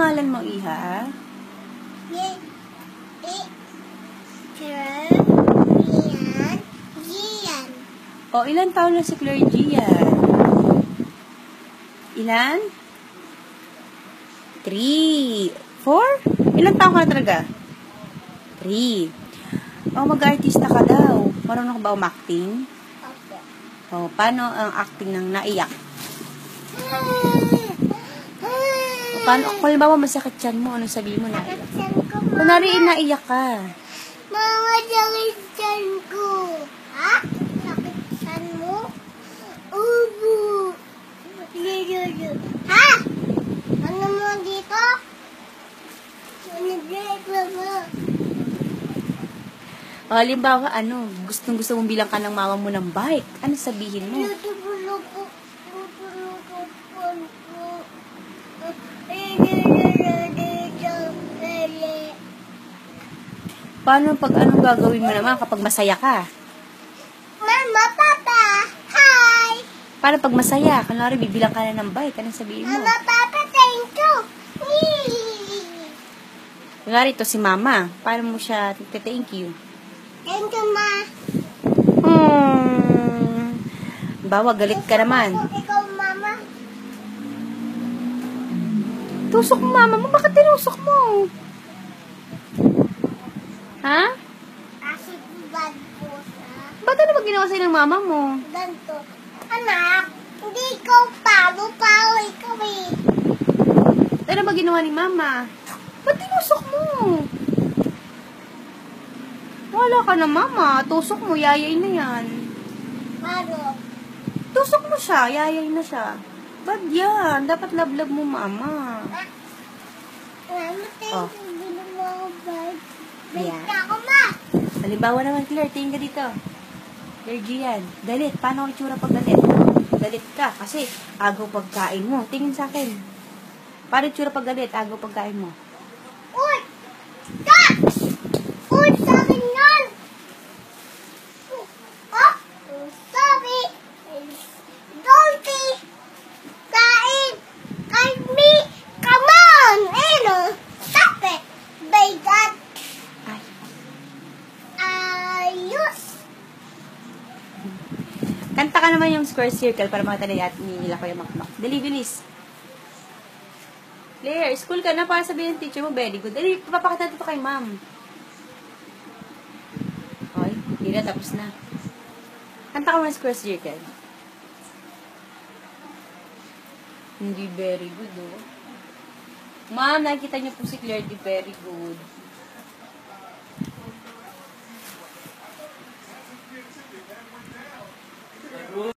pangalan mo, Iha? Gian. O, ilan taon na si Claire Gian? Ilan? 3. 4? Ilan taon ka na talaga? 3. O, mag-artista ka daw. Marunong ka ba umakting? Opo. O, paano ang acting ng naiyak? O, paano, kung halimbawa masakit yan mo, anong sabihin mo naiyak? Kunwari, naiyak ka. Mama, sakit tiyan ko. Ha? Sakit tiyan mo? Ubo. Ha? Ano mo dito? Nag-reklamo. O, halimbawa, gustong-gusto mong bilang ka ng mama mo ng bike. Ano sabihin mo? Paano pag anong gagawin mo naman kapag masaya ka? Mama, Papa, hi! Paano pag masaya? Kunwari, bibilang ka na ng bike. Anong sabihin mo? Mama, Papa, thank you! Kunwari, ito si mama. Paano mo siya thank you? Thank you, Ma. Bawa, galit ka naman. Ikaw, Mama. Tusok mo, mama mo. Bakit tinusok mo? Ha? Kasi bad po siya. Ba't ano ba ginawa sa'yo ng mama mo? Ganto. Anak, hindi ikaw palo ikaw eh. Ano ba ginawa ni mama? Ba't tinusok mo? Wala ka na, mama. Tusok mo, yayay na yan. Ano? Tusok mo siya, yayay na siya. Ba't yan? Dapat love mo, mama. Mama, Oh. thank you. Bilang mo ako bad. Bait Yeah. ka ako, Ma. Halimbawa naman, Claire, tingin ka dito. Claire Gian, galit. Paano ang itsura pag galit? Galit ka kasi agaw pagkain mo. Tingin sa akin. Paano itsura pag galit? Agaw pagkain mo. Uy! Ka! Uy, sa akin yan! Oh! Sorry! Don't kain! Kain me! Come on! Ano? Stop it! By God! Ay. Ayos! Kanta ka naman yung square circle para makita nila ko yung makmak. Dali, bilis. Claire, school ka na para sabihin ng teacher mo, very good. Dali, papakita dito kay ma'am. Okay, hindi na, tapos na. Kanta ka mo ng square circle. Hindi very good, oh. Ma'am, nakikita niyo po si Claire, di very good.